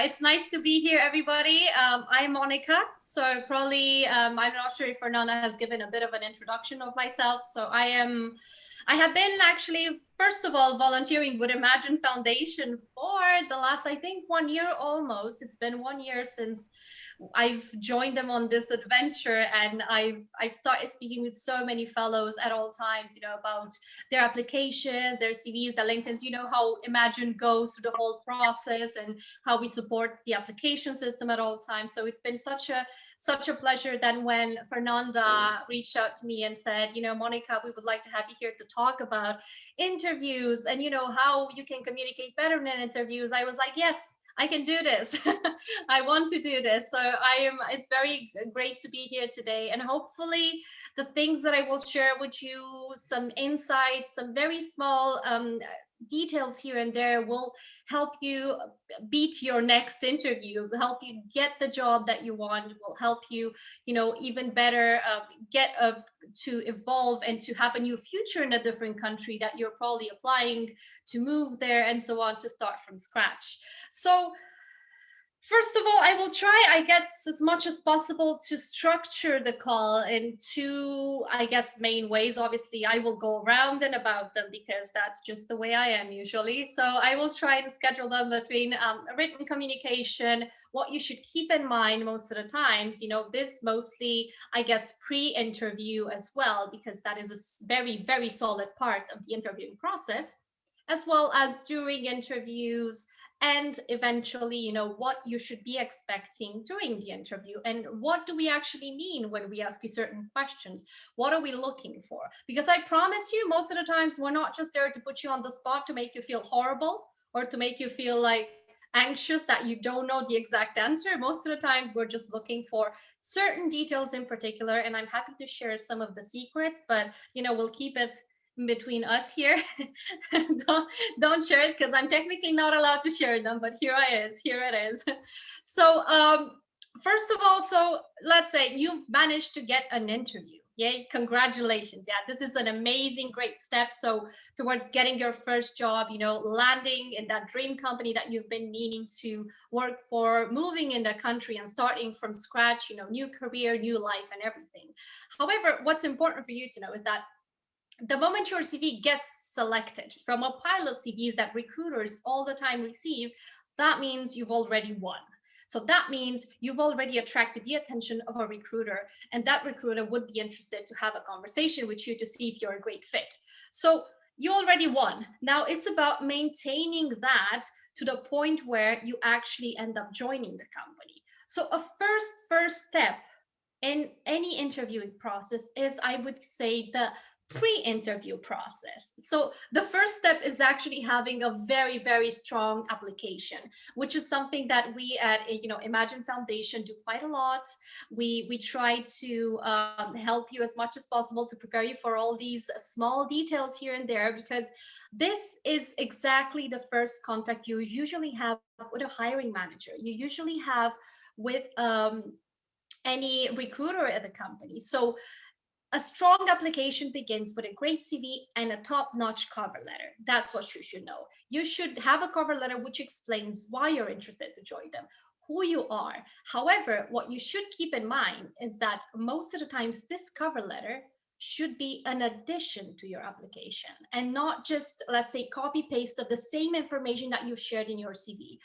It's nice to be here, everybody. I'm Monica. So probably, I'm not sure if Fernanda has given a bit of an introduction of myself. I have been actually, first of all, volunteering with Imagine Foundation for the last, I think, 1 year almost. It's been 1 year since I've joined them on this adventure, and I've started speaking with so many fellows at all times, about their applications, their CVs, their LinkedIn's, how Imagine goes through the whole process and how we support the application system at all times. So it's been such a pleasure that when Fernanda reached out to me and said, Monica, we would like to have you here to talk about interviews and how you can communicate better in interviews, I was like, yes, I can do this. I want to do this. So it's very great to be here today. And hopefully the things that I will share with you, some insights, some very small details here and there will help you beat your next interview, will help you get the job that you want, will help you, even better get to evolve and to have a new future in a different country that you're probably applying to move there and so on, to start from scratch. So first of all, I will try, I guess, as much as possible to structure the call in two, I guess, main ways. Obviously, I will go around and about them because that's just the way I am usually. So I will try and schedule them between written communication, what you should keep in mind most of the times, this mostly, I guess, pre-interview as well, because that is a very, very solid part of the interviewing process, as well as during interviews, and eventually, what you should be expecting during the interview, and what do we actually mean when we ask you certain questions. What are we looking for? Because I promise you, most of the times we're not just there to put you on the spot to make you feel horrible or to make you feel like anxious that you don't know the exact answer. Most of the times we're just looking for certain details in particular, and I'm happy to share some of the secrets, but we'll keep it between us here. don't share it because I'm technically not allowed to share them, but here it is. So first of all, so let's say you managed to get an interview. Yay, congratulations. Yeah, this is an amazing, great step. So towards getting your first job, landing in that dream company that you've been meaning to work for, moving in the country and starting from scratch, new career, new life and everything. However, what's important for you to know is that the moment your CV gets selected from a pile of CVs that recruiters all the time receive, that means you've already won. So that means you've already attracted the attention of a recruiter, and that recruiter would be interested to have a conversation with you to see if you're a great fit. So you already won. Now it's about maintaining that to the point where you actually end up joining the company. So a first step in any interviewing process is, I would say, the pre-interview process. So the first step is actually having a very, very strong application, which is something that we at Imagine Foundation do quite a lot. We try to help you as much as possible to prepare you for all these small details here and there, because this is exactly the first contact you usually have with a hiring manager. You usually have with any recruiter at the company. So a strong application begins with a great CV and a top-notch cover letter. That's what you should know. You should have a cover letter which explains why you're interested to join them, who you are. However, what you should keep in mind is that most of the times this cover letter should be an addition to your application and not just, let's say, copy paste of the same information that you've shared in your CV.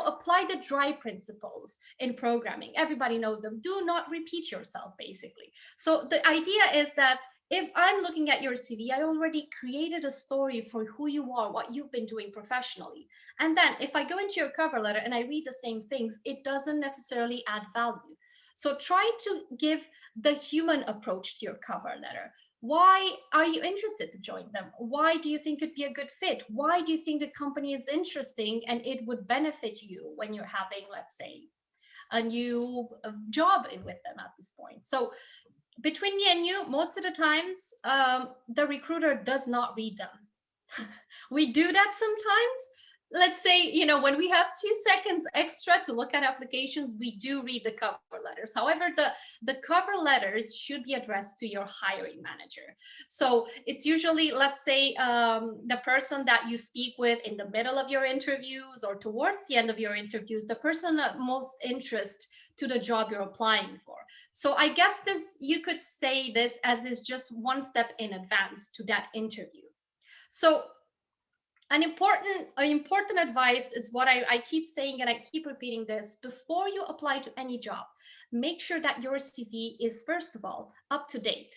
Apply the dry principles in programming. Everybody knows them. Do not repeat yourself, basically. So the idea is that if I'm looking at your CV, I already created a story for who you are, what you've been doing professionally. And then if I go into your cover letter and I read the same things, it doesn't necessarily add value. So try to give the human approach to your cover letter. Why are you interested to join them? Why do you think it'd be a good fit? Why do you think the company is interesting and it would benefit you when you're having, let's say, a new job in with them at this point? So between me and you, most of the times, the recruiter does not read them. We do that sometimes. let's say, you know, when we have 2 seconds extra to look at applications, we do read the cover letters. However, the cover letters should be addressed to your hiring manager. So it's usually, let's say, the person that you speak with in the middle of your interviews or towards the end of your interviews, the person of most interest to the job you're applying for. So I guess this, you could say this as is just one step in advance to that interview. So an important advice is what I keep saying, and I keep repeating this: before you apply to any job, make sure that your CV is, first of all, up to date.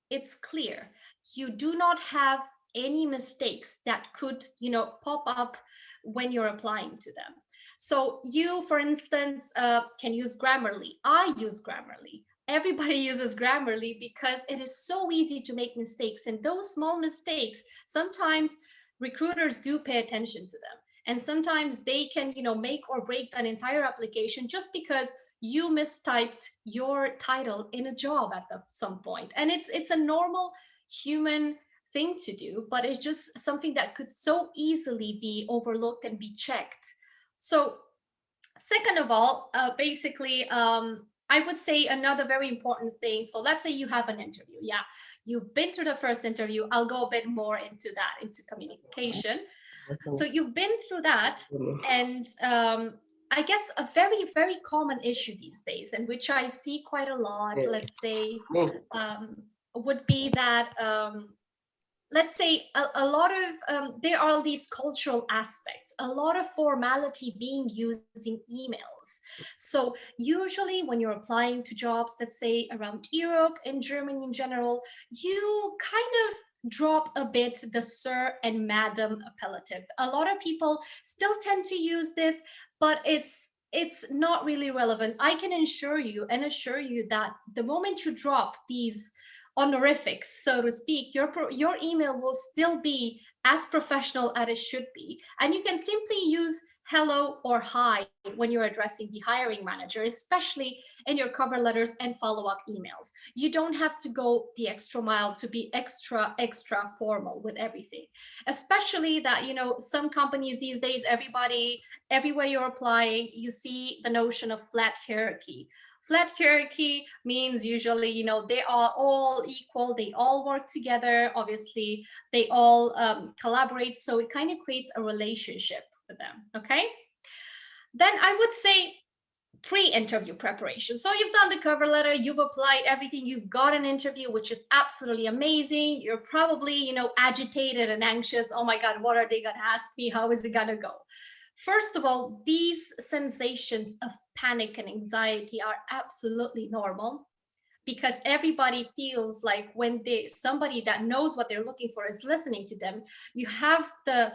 It's clear. You do not have any mistakes that could, you know, pop up when you're applying to them. So you, for instance, can use Grammarly. I use Grammarly. Everybody uses Grammarly because it is so easy to make mistakes, and those small mistakes sometimes recruiters do pay attention to them, and sometimes they can, you know, make or break an entire application just because you mistyped your title in a job at some point. And it's a normal human thing to do, but it's just something that could so easily be overlooked and be checked. So second of all, basically, I would say another very important thing. So let's say you have an interview. Yeah, you've been through the first interview. I'll go a bit more into that, into communication. So you've been through that, and I guess a very, very common issue these days, and which I see quite a lot, let's say, would be that let's say a lot of there are these cultural aspects, a lot of formality being used in emails. So usually when you're applying to jobs, let's say around Europe and Germany in general, you kind of drop a bit the sir and madam appellative. A lot of people still tend to use this, but it's not really relevant. I can assure you that the moment you drop these honorifics, so to speak, your email will still be as professional as it should be. And you can simply use hello or hi when you're addressing the hiring manager, especially in your cover letters and follow-up emails. You don't have to go the extra mile to be extra formal with everything. Especially that, you know, some companies these days, everywhere you're applying, you see the notion of flat hierarchy. Flat hierarchy means usually, you know, they are all equal, they all work together, obviously, they all collaborate, so it kind of creates a relationship with them, okay? Then I would say pre-interview preparation. So you've done the cover letter, you've applied everything, you've got an interview, which is absolutely amazing. You're probably, you know, agitated and anxious. Oh my God, what are they gonna ask me? How is it gonna go? First of all, these sensations of panic and anxiety are absolutely normal, because everybody feels like when somebody that knows what they're looking for is listening to them, you have the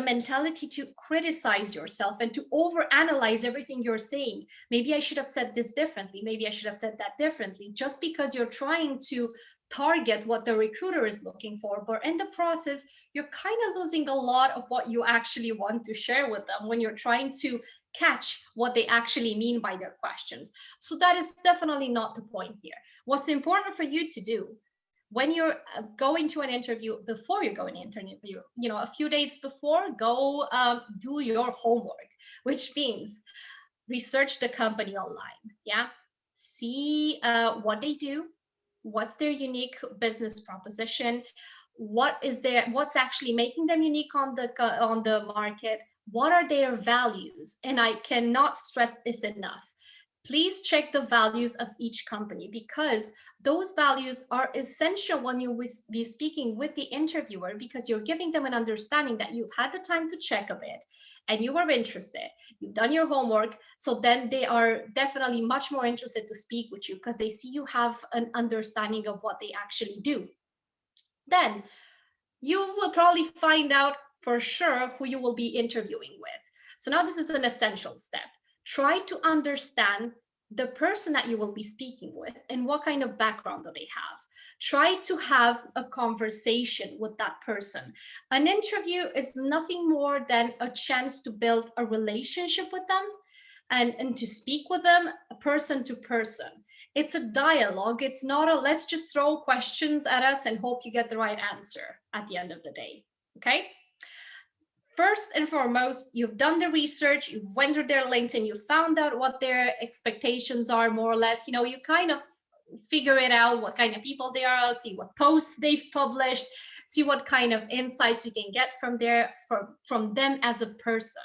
mentality to criticize yourself and to overanalyze everything you're saying. Maybe I should have said this differently. Maybe I should have said that differently, just because you're trying to target what the recruiter is looking for. But in the process, you're kind of losing a lot of what you actually want to share with them when you're trying to catch what they actually mean by their questions. So that is definitely not the point here. What's important for you to do when you're going to an interview, before you go in an interview, you know, a few days before, go do your homework, which means research the company online. Yeah, see what they do, what's their unique business proposition, what's actually making them unique on the market, what are their values. And I cannot stress this enough: please check the values of each company, because those values are essential when you will be speaking with the interviewer, because you're giving them an understanding that you've had the time to check a bit and you are interested, you've done your homework. So then they are definitely much more interested to speak with you, because they see you have an understanding of what they actually do. Then you will probably find out for sure who you will be interviewing with. So now this is an essential step. Try to understand the person that you will be speaking with and what kind of background do they have. Try to have a conversation with that person. An interview is nothing more than a chance to build a relationship with them and to speak with them person to person. It's a dialogue. It's not a let's just throw questions at us and hope you get the right answer at the end of the day. Okay? first and foremost, you've done the research, you've went through their LinkedIn, you found out what their expectations are, more or less. You kind of figure it out, what kind of people they are, see what posts they've published, see what kind of insights you can get from from them as a person.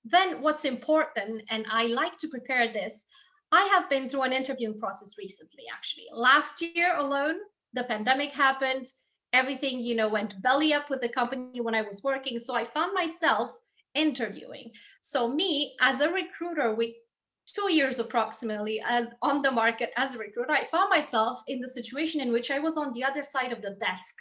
Then what's important, and I like to prepare this, I have been through an interviewing process recently, actually. Last year alone, the pandemic happened, everything, went belly up with the company when I was working. So I found myself interviewing. So me as a recruiter with 2 years approximately as on the market as a recruiter, I found myself in the situation in which I was on the other side of the desk.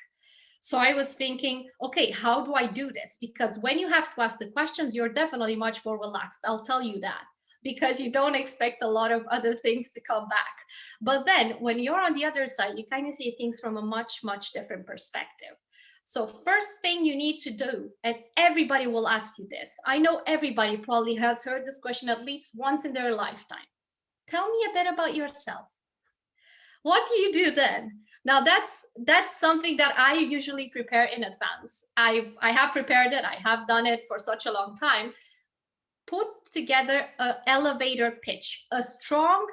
So I was thinking, okay, how do I do this? Because when you have to ask the questions, you're definitely much more relaxed. I'll tell you that, because you don't expect a lot of other things to come back. But then when you're on the other side, you kind of see things from a much, much different perspective. So first thing you need to do, and everybody will ask you this. I know everybody probably has heard this question at least once in their lifetime. Tell me a bit about yourself. What do you do then? Now that's something that I usually prepare in advance. I have prepared it. I have done it for such a long time. Put together an elevator pitch, a strong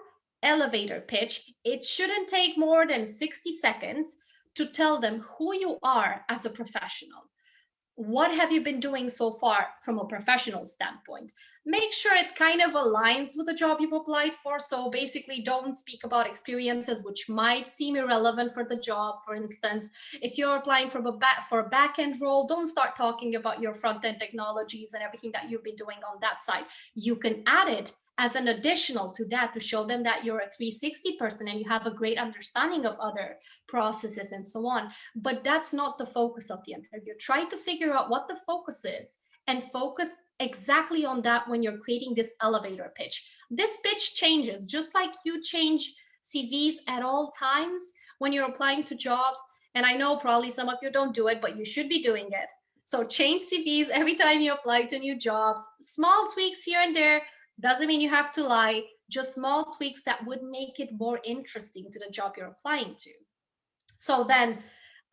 elevator pitch. It shouldn't take more than 60 seconds to tell them who you are as a professional. What have you been doing so far from a professional standpoint? Make sure it kind of aligns with the job you've applied for. So basically, don't speak about experiences which might seem irrelevant for the job. For instance, if you're applying for a back-end role, don't start talking about your front-end technologies and everything that you've been doing on that side. You can add it as an additional to that to show them that you're a 360 person and you have a great understanding of other processes and so on. But that's not the focus of the interview. Try to figure out what the focus is and focus exactly on that when you're creating this elevator pitch. This pitch changes, just like you change CVs at all times when you're applying to jobs. And I know probably some of you don't do it, but you should be doing it. So change CVs every time you apply to new jobs. Small tweaks here and there. Doesn't mean you have to lie, just small tweaks that would make it more interesting to the job you're applying to. So then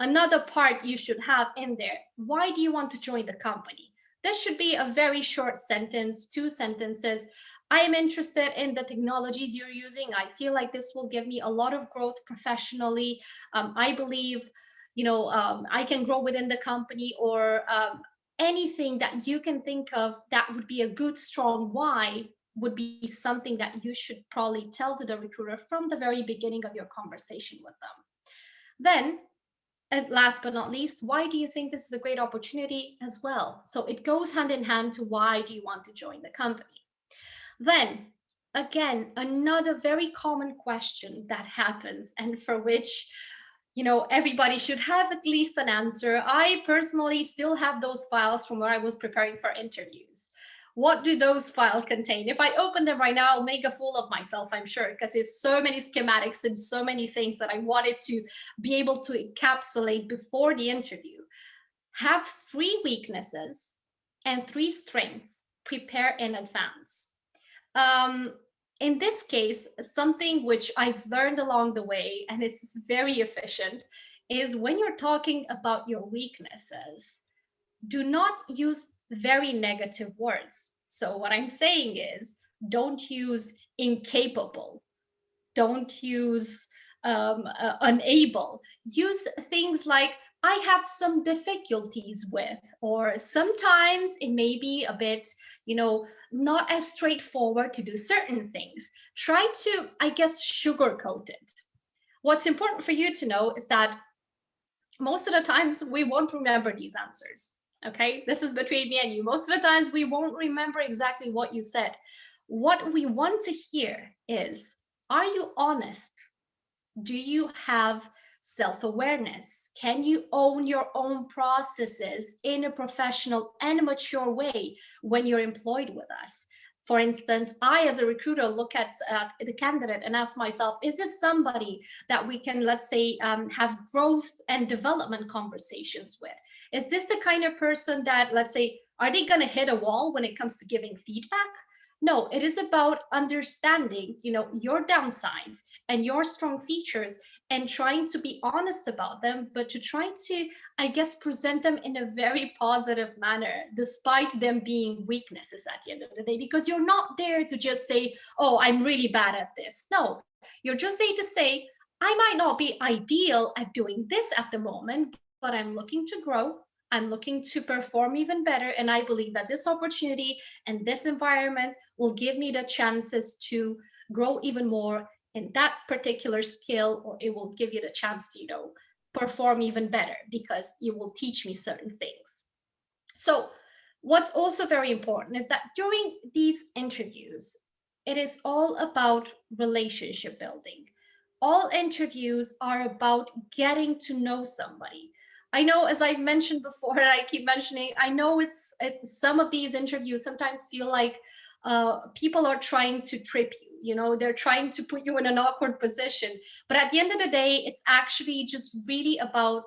another part you should have in there, why do you want to join the company? This should be a very short sentence, 2 sentences. I am interested in the technologies you're using. I feel like this will give me a lot of growth professionally. I believe, I can grow within the company, or anything that you can think of that would be a good, strong why would be something that you should probably tell to the recruiter from the very beginning of your conversation with them. Then, and last but not least, why do you think this is a great opportunity as well? So it goes hand in hand to why do you want to join the company? Then, again, another very common question that happens and for which everybody should have at least an answer. I personally still have those files from where I was preparing for interviews. What do those files contain? If I open them right now, I'll make a fool of myself, I'm sure, because there's so many schematics and so many things that I wanted to be able to encapsulate before the interview. Have 3 weaknesses and 3 strengths. Prepare in advance. In this case, something which I've learned along the way, and it's very efficient, is when you're talking about your weaknesses, do not use very negative words. So what I'm saying is, don't use incapable, don't use unable. Use things like I have some difficulties with, or sometimes it may be a bit, not as straightforward to do certain things. Try to, I guess, sugarcoat it. What's important for you to know is that most of the times we won't remember these answers. Okay, this is between me and you. Most of the times we won't remember exactly what you said. What we want to hear is, are you honest? Do you have self-awareness? Can you own your own processes in a professional and mature way when you're employed with us? For instance, I, as a recruiter, look at the candidate and ask myself, is this somebody that we can, let's say, have growth and development conversations with? Is this the kind of person that, let's say, are they going to hit a wall when it comes to giving feedback? No, it is about understanding, your downsides and your strong features, and trying to be honest about them, but to try to, I guess, present them in a very positive manner, despite them being weaknesses at the end of the day, because you're not there to just say, oh, I'm really bad at this. No, you're just there to say, I might not be ideal at doing this at the moment, but I'm looking to grow. I'm looking to perform even better. And I believe that this opportunity and this environment will give me the chances to grow even more in that particular skill, or it will give you the chance to, perform even better because you will teach me certain things. So what's also very important is that during these interviews, it is all about relationship building. All interviews are about getting to know somebody. I know, as I've mentioned before, and I keep mentioning, I know it's some of these interviews sometimes feel like people are trying to trip you. They're trying to put you in an awkward position. But at the end of the day, it's actually just really about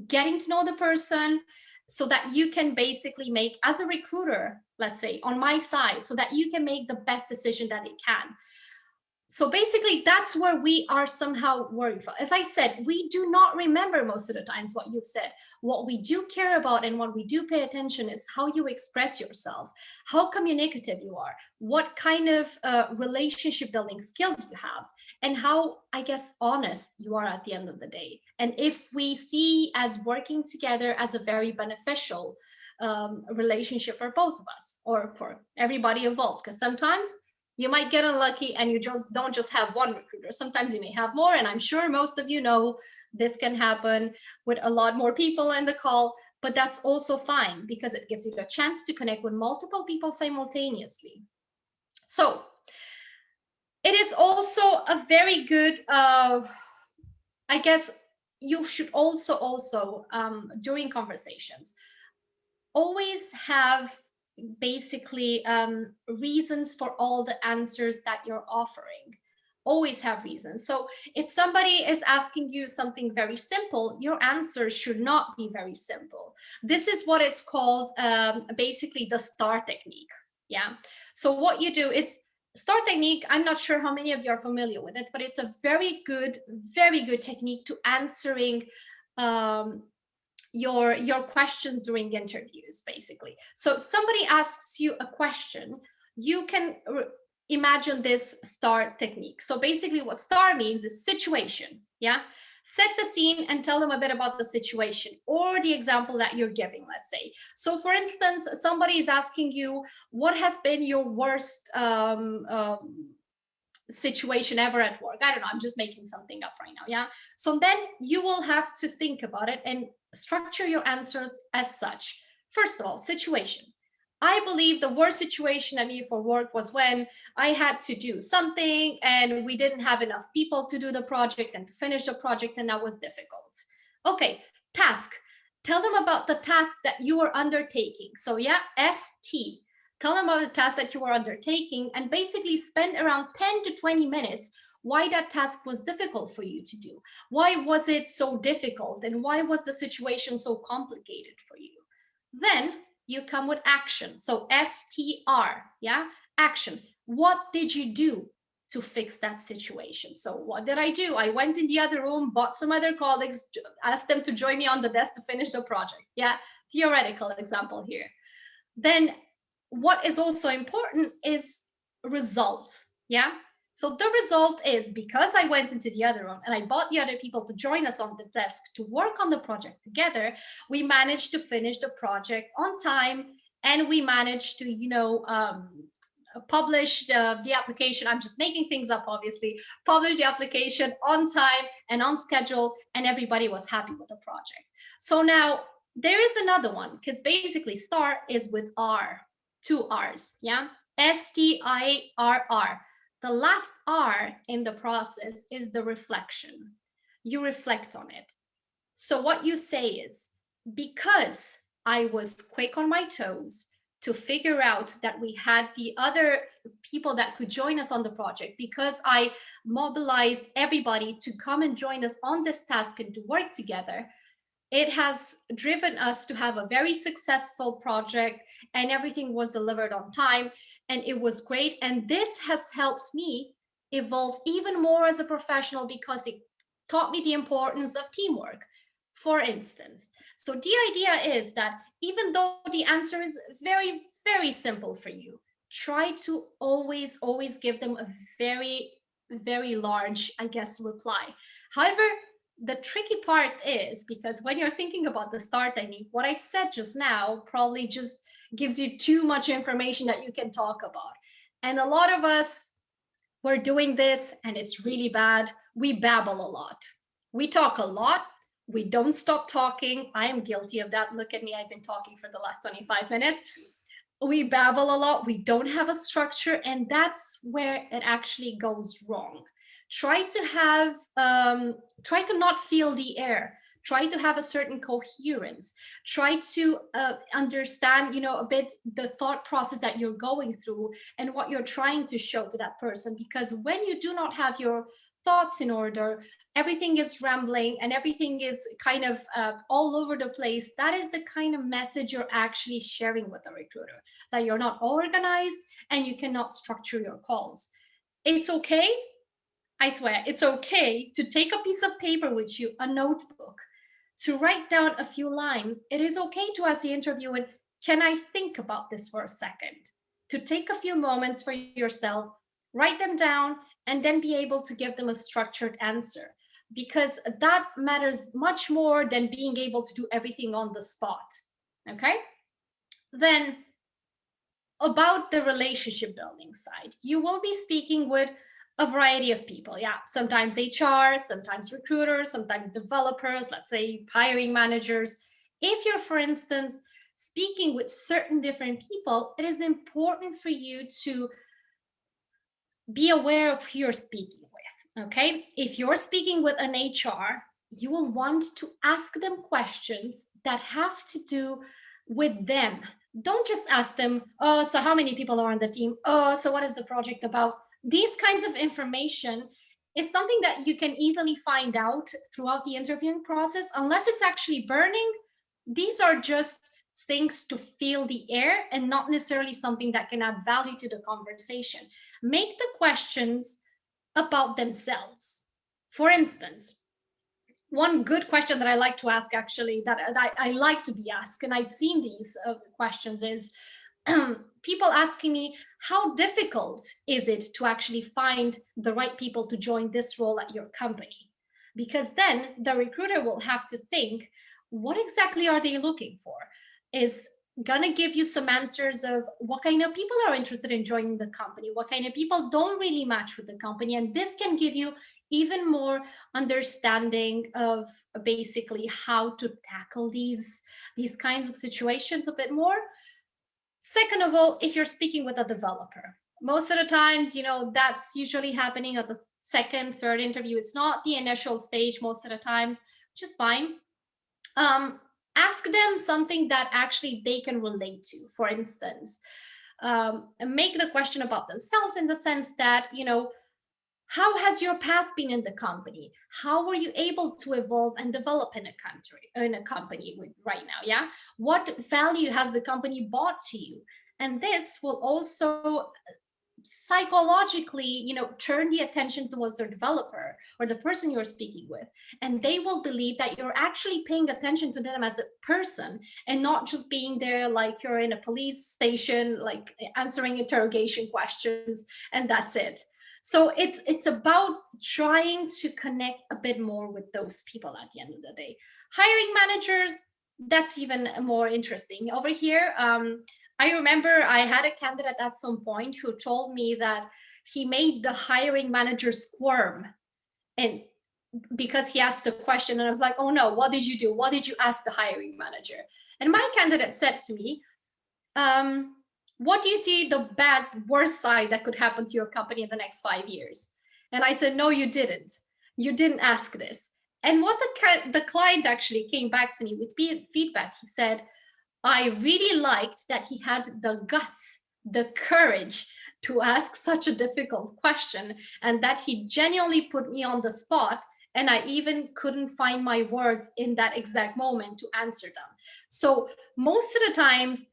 getting to know the person, so that you can basically make, as a recruiter, let's say on my side, so that you can make the best decision that it can. So basically, that's where we are somehow worried for. As I said, we do not remember most of the times what you've said. What we do care about and what we do pay attention is how you express yourself, how communicative you are, what kind of relationship building skills you have, and how, I guess, honest you are at the end of the day. And if we see as working together as a very beneficial relationship for both of us, or for everybody involved, because sometimes you might get unlucky and you just don't just have one recruiter. Sometimes you may have more, and I'm sure most of you know this can happen with a lot more people in the call, but that's also fine because it gives you a chance to connect with multiple people simultaneously. So it is also a very good, I guess you should also during conversations, always have basically reasons for all the answers that you're offering. Always have reasons. So if somebody is asking you something very simple, your answer should not be very simple. This is what it's called, basically the STAR technique. Yeah. So what you do is, STAR technique, I'm not sure how many of you are familiar with it, but it's a very good technique to answering your questions during interviews, basically. So if somebody asks you a question, you can imagine this STAR technique. So basically what STAR means is situation. Yeah. Set the scene and tell them a bit about the situation or the example that you're giving, let's say. So for instance, somebody is asking you, what has been your worst situation ever at work? I don't know, I'm just making something up right now. Yeah. So then you will have to think about it and structure your answers as such. First of all, situation. I believe the worst situation I mean for work was when I had to do something and we didn't have enough people to do the project and to finish the project, and that was difficult. Okay, task. Tell them about the task that you are undertaking. So yeah, ST. Tell them about the task that you are undertaking and basically spend around 10 to 20 minutes why that task was difficult for you to do. Why was it so difficult, and why was the situation so complicated for you? Then you come with action. So STR, yeah, action. What did you do to fix that situation? So what did I do? I went in the other room, bought some other colleagues, asked them to join me on the desk to finish the project. Yeah, theoretical example here. Then what is also important is results. Yeah. So the result is, because I went into the other room and I bought the other people to join us on the desk to work on the project together, we managed to finish the project on time, and we managed to, publish the application. I'm just making things up, obviously. Publish the application on time and on schedule, and everybody was happy with the project. So now there is another one, because basically STAR is with R, two R's, yeah? STIRR. The last R in the process is the reflection. You reflect on it. So what you say is, because I was quick on my toes to figure out that we had the other people that could join us on the project, because I mobilized everybody to come and join us on this task and to work together, it has driven us to have a very successful project, and everything was delivered on time, and it was great. And this has helped me evolve even more as a professional because it taught me the importance of teamwork, for instance. So the idea is that even though the answer is very, very simple for you, try to always give them a very, very large, I guess, reply. However, the tricky part is because when you're thinking about the star technique, what I've said just now probably just gives you too much information that you can talk about. And a lot of us, we're doing this and it's really bad. We babble a lot. We talk a lot. We don't stop talking. I am guilty of that. Look at me. I've been talking for the last 25 minutes. We babble a lot. We don't have a structure. And that's where it actually goes wrong. Try to have, try to not feel the air. Try to have a certain coherence. Try to understand, a bit the thought process that you're going through and what you're trying to show to that person. Because when you do not have your thoughts in order, everything is rambling and everything is kind of all over the place. That is the kind of message you're actually sharing with a recruiter, that you're not organized and you cannot structure your calls. It's okay. I swear, it's okay to take a piece of paper with you, a notebook, to write down a few lines. It is okay to ask the interviewer, can I think about this for a second? To take a few moments for yourself, write them down, and then be able to give them a structured answer. Because that matters much more than being able to do everything on the spot. Okay? Then, about the relationship building side, you will be speaking with a variety of people. Yeah, sometimes HR, sometimes recruiters, sometimes developers, let's say hiring managers. If you're, for instance, speaking with certain different people, it is important for you to be aware of who you're speaking with. Okay, if you're speaking with an HR, you will want to ask them questions that have to do with them. Don't just ask them, oh, so how many people are on the team? Oh, so what is the project about? These kinds of information is something that you can easily find out throughout the interviewing process. Unless it's actually burning, these are just things to feel the air and not necessarily something that can add value to the conversation. Make the questions about themselves. For instance, one good question that I like to ask, actually, that I like to be asked, and I've seen these questions, is people asking me, how difficult is it to actually find the right people to join this role at your company? Because then the recruiter will have to think, what exactly are they looking for? Is gonna give you some answers of what kind of people are interested in joining the company, what kind of people don't really match with the company, and this can give you even more understanding of basically how to tackle these kinds of situations a bit more. Second of all, if you're speaking with a developer, most of the times, that's usually happening at the second, third interview. It's not the initial stage most of the times, which is fine. Ask them something that actually they can relate to. For instance, make the question about themselves in the sense that, how has your path been in the company? How were you able to evolve and develop in a company right now? Yeah. What value has the company brought to you? And this will also psychologically, turn the attention towards the developer or the person you're speaking with, and they will believe that you're actually paying attention to them as a person and not just being there like you're in a police station, like answering interrogation questions, and that's it. So it's about trying to connect a bit more with those people at the end of the day. Hiring managers, that's even more interesting. Over here, I remember I had a candidate at some point who told me that he made the hiring manager squirm, and because he asked a question, and I was like, oh no, what did you do? What did you ask the hiring manager? And my candidate said to me, what do you see the worst side that could happen to your company in the next 5 years? And I said, no, you didn't. You didn't ask this. And what the client actually came back to me with feedback. He said, I really liked that he had the guts, the courage to ask such a difficult question, and that he genuinely put me on the spot, and I even couldn't find my words in that exact moment to answer them. So most of the times,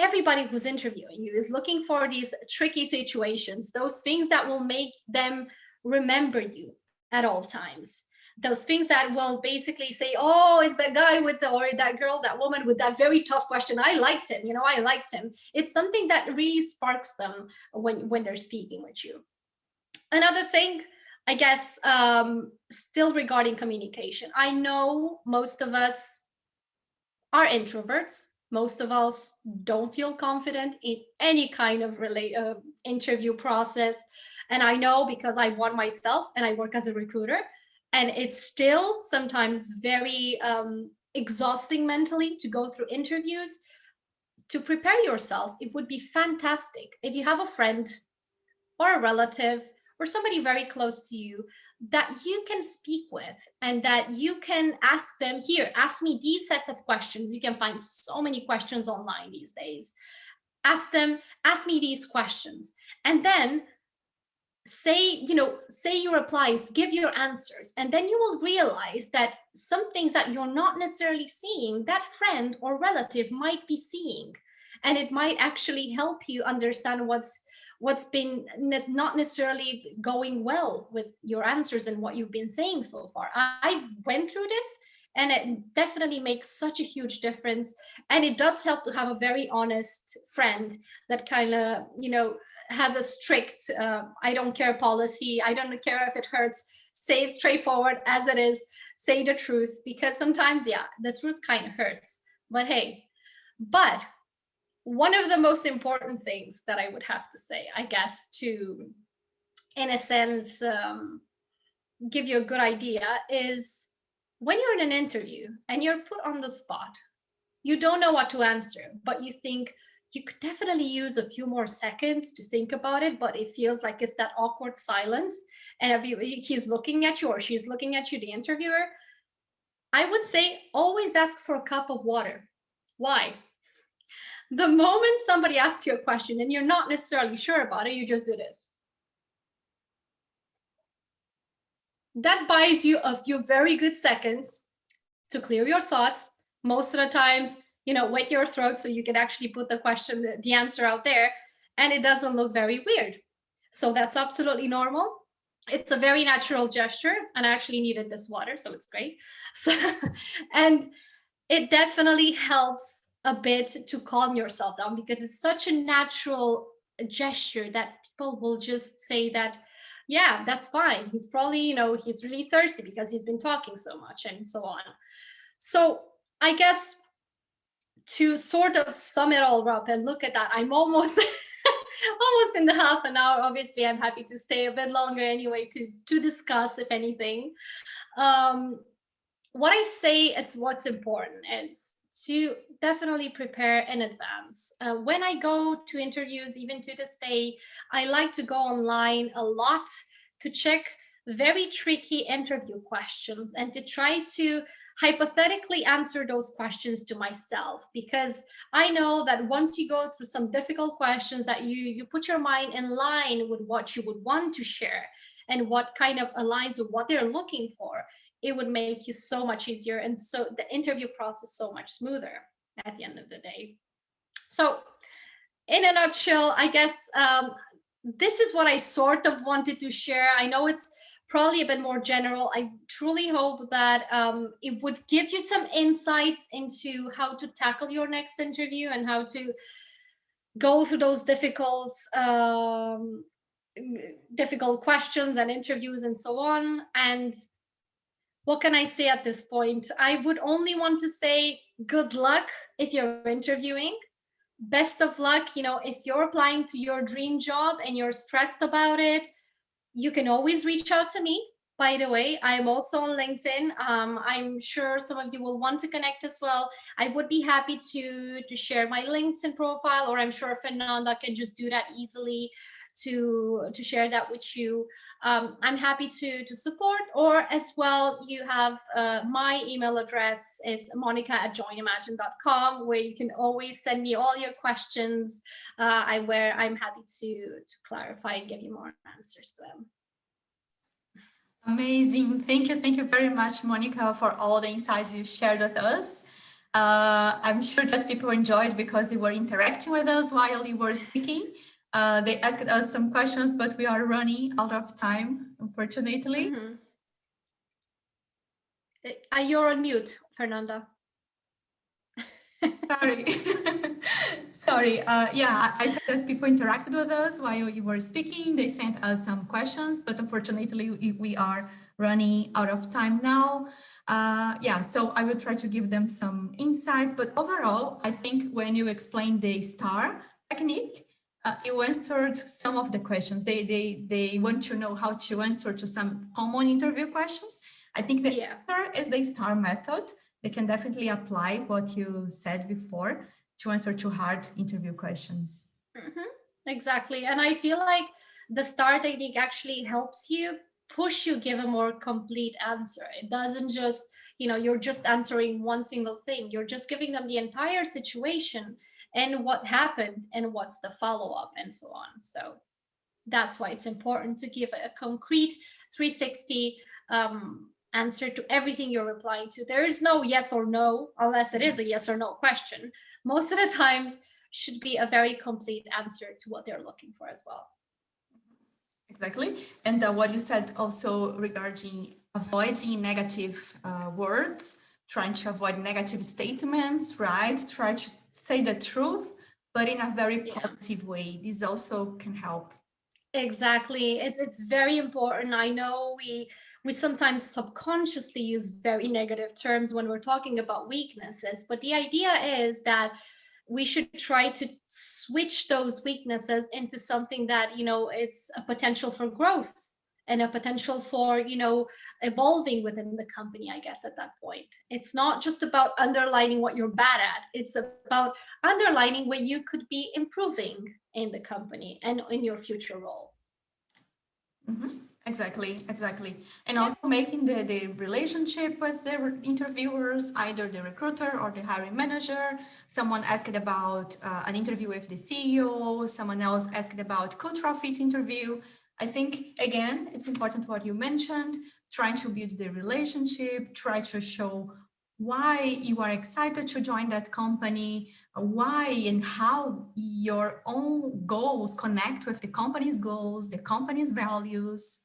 everybody who's interviewing you is looking for these tricky situations, those things that will make them remember you at all times. Those things that will basically say, oh, it's that guy with the, or that girl, that woman with that very tough question. I liked him, you know, I liked him. It's something that really sparks them when they're speaking with you. Another thing, I guess, still regarding communication, I know most of us are introverts. Most of us don't feel confident in any kind of interview process. And I know because I won myself and I work as a recruiter, and it's still sometimes very exhausting mentally to go through interviews. To prepare yourself, it would be fantastic if you have a friend or a relative or somebody very close to you that you can speak with, and that you can ask them, here, ask me these sets of questions. You can find so many questions online these days. Ask me these questions, and then say your replies, give your answers, and then you will realize that some things that you're not necessarily seeing, that friend or relative might be seeing, and it might actually help you understand what's been not necessarily going well with your answers and what you've been saying so far. I went through this, and it definitely makes such a huge difference. And it does help to have a very honest friend that kind of, has a strict, I don't care policy. I don't care if it hurts. Say it straightforward as it is. Say the truth, because sometimes, yeah, the truth kind of hurts. But hey, one of the most important things that I would have to say, I guess, to, in a sense, give you a good idea, is when you're in an interview and you're put on the spot, you don't know what to answer, but you think you could definitely use a few more seconds to think about it, but it feels like it's that awkward silence, and he's looking at you or she's looking at you, the interviewer. I would say always ask for a cup of water. Why? The moment somebody asks you a question and you're not necessarily sure about it, you just do this. That buys you a few very good seconds to clear your thoughts. Most of the times, wet your throat so you can actually put the answer out there, and it doesn't look very weird. So that's absolutely normal. It's a very natural gesture, and I actually needed this water, so it's great. So, and it definitely helps a bit to calm yourself down, because it's such a natural gesture that people will just say that, yeah, that's fine. He's probably, he's really thirsty because he's been talking so much, and so on. So I guess to sort of sum it all up and look at that, I'm almost almost in the half an hour. Obviously, I'm happy to stay a bit longer anyway to discuss, if anything. What I say, it's what's important is to definitely prepare in advance. When I go to interviews, even to this day, I like to go online a lot to check very tricky interview questions and to try to hypothetically answer those questions to myself, because I know that once you go through some difficult questions, that you put your mind in line with what you would want to share and what kind of aligns with what they're looking for. It would make you so much easier, and so the interview process so much smoother at the end of the day. So in a nutshell, I guess this is what I sort of wanted to share. I know it's probably a bit more general. I truly hope that it would give you some insights into how to tackle your next interview and how to go through those difficult questions and interviews and so on. And what can I say at this point? I would only want to say good luck if you're interviewing. Best of luck. If you're applying to your dream job and you're stressed about it, you can always reach out to me. By the way, I'm also on LinkedIn. I'm sure some of you will want to connect as well. I would be happy to share my LinkedIn profile, or I'm sure Fernanda can just do that easily to share that with you. I'm happy to support, or as well, you have my email address. It's monica@joinimagine.com, where you can always send me all your questions, where I'm happy to clarify and give you more answers to them. Amazing. Thank you very much, Monica, for all the insights you shared with us. I'm sure that people enjoyed because they were interacting with us while you were speaking. They asked us some questions, but we are running out of time, unfortunately. You're on mute, Fernanda. Sorry. Sorry. Yeah, I said that people interacted with us while you were speaking. They sent us some questions, but unfortunately, we are running out of time now. Yeah, so I will try to give them some insights. But overall, I think when you explained the STAR technique, you answered some of the questions. They want to know how to answer to some common interview questions. I think the answer is the STAR method. They can definitely apply what you said before to answer to hard interview questions. Exactly. And I feel like the STAR technique actually helps you push you give a more complete answer. It doesn't just, you're just answering one single thing. You're just giving them the entire situation and what happened and what's the follow-up and so on. So that's why it's important to give a concrete 360 answer to everything you're replying to. There is no yes or no, unless it is a yes or no question. Most of the times should be a very complete answer to what they're looking for as well. Exactly. And what you said also regarding avoiding negative words, trying to avoid negative statements, right? Try to say the truth, but in a very positive way. This also can help. Exactly. It's very important. I know we sometimes subconsciously use very negative terms when we're talking about weaknesses, but the idea is that we should try to switch those weaknesses into something that, it's a potential for growth and a potential for, evolving within the company, I guess, at that point. It's not just about underlining what you're bad at. It's about underlining where you could be improving in the company and in your future role. Exactly. And also making the relationship with the interviewers, either the recruiter or the hiring manager. Someone asked about an interview with the CEO, someone else asked about cultural fit interview. I think, again, it's important what you mentioned, trying to build the relationship, try to show why you are excited to join that company, why and how your own goals connect with the company's goals, the company's values.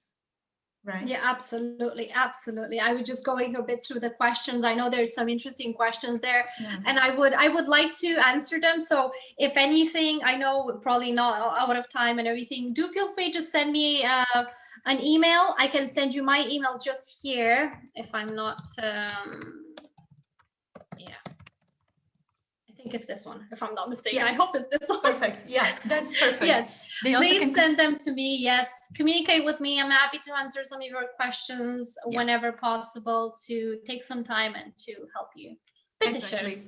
Right. Yeah, absolutely. I was just going a bit through the questions. I know there's some interesting questions there, and I would like to answer them. So if anything, I know we're probably not out of time and everything, do feel free to send me an email. I can send you my email just here if I'm not I think it's this one, if I'm not mistaken. I hope it's this one. Perfect. Yeah, that's perfect. Yes. Please send them to me. Yes. Communicate with me. I'm happy to answer some of your questions whenever possible, to take some time and to help you. Exactly.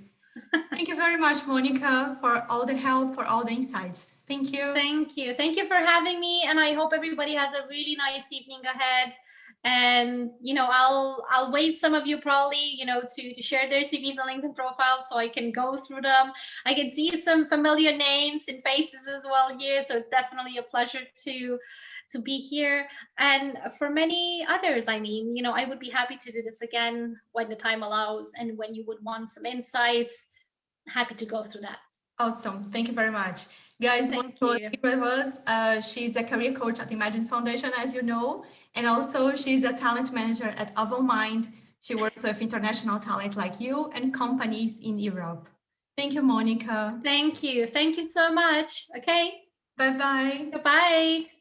Thank you very much, Monica, for all the help, for all the insights. Thank you. Thank you. Thank you for having me. And I hope everybody has a really nice evening ahead. And, I'll wait some of you probably, to share their CVs and LinkedIn profiles so I can go through them. I can see some familiar names and faces as well here. So it's definitely a pleasure to be here. And for many others, I mean, I would be happy to do this again when the time allows and when you would want some insights. Happy to go through that. Awesome. Thank you very much. Guys, Monica was here with us. She's a career coach at Imagine Foundation, as you know, and also she's a talent manager at Avon Mind. She works with international talent like you and companies in Europe. Thank you, Monica. Thank you. Thank you so much. Okay. Bye-bye. Goodbye.